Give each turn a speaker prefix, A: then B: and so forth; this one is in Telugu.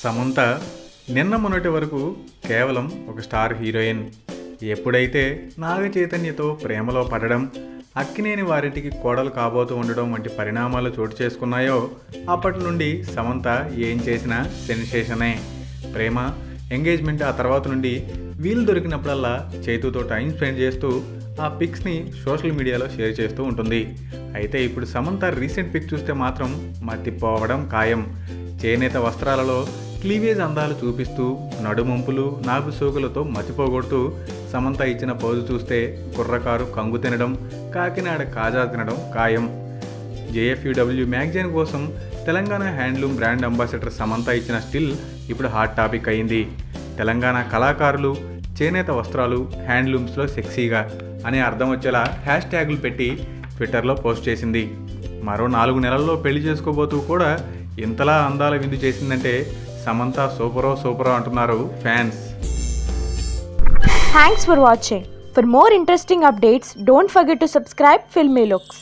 A: సమంత నిన్న మొన్నటి వరకు కేవలం ఒక స్టార్ హీరోయిన్. ఎప్పుడైతే నాగ చైతన్యతో ప్రేమలో పడడం, అక్కినేని వారింటికి కోడలు కాబోతూ ఉండడం వంటి పరిణామాలు చోటు చేసుకున్నాయో అప్పటి నుండి సమంత ఏం చేసినా సెన్సేషనే. ప్రేమ, ఎంగేజ్మెంట్, ఆ తర్వాత నుండి వీలు దొరికినప్పుడల్లా చైతుతో టైం స్పెండ్ చేస్తూ ఆ పిక్స్ని సోషల్ మీడియాలో షేర్ చేస్తూ ఉంటుంది. అయితే ఇప్పుడు సమంత రీసెంట్ పిక్ చూస్తే మాత్రం మతిపోవడం ఖాయం. చేనేత వస్త్రాలలో క్లీవేజ్ అందాలు చూపిస్తూ నడుమంపులు, నాగు సోకులతో మతిపోగొడుతూ సమంత ఇచ్చిన పోజు చూస్తే కుర్రకారు కంగు తినడం, కాకినాడ కాజా తినడం ఖాయం. JFUW మ్యాగజైన్ కోసం Telangana handloom brand ambassador Samantha ఇచ్చిన స్టిల్ ఇప్పుడు హాట్ టాపిక్ అయింది. తెలంగాణ కళాకారులు, చేనేత వస్త్రాలు, హ్యాండ్లూమ్స్లో సెక్సీగా అనే అర్థం వచ్చేలా హ్యాష్ ట్యాగులు పెట్టి ట్విట్టర్లో పోస్ట్ చేసింది. మరో 4 నెలల్లో పెళ్లి చేసుకోబోతూ కూడా ఇంతలా అందాల విందు చేసిందంటే సమంత సూపరో అంటున్నారు fans.
B: Thanks for watching. For more interesting updates, don't forget to subscribe Filmy Looks.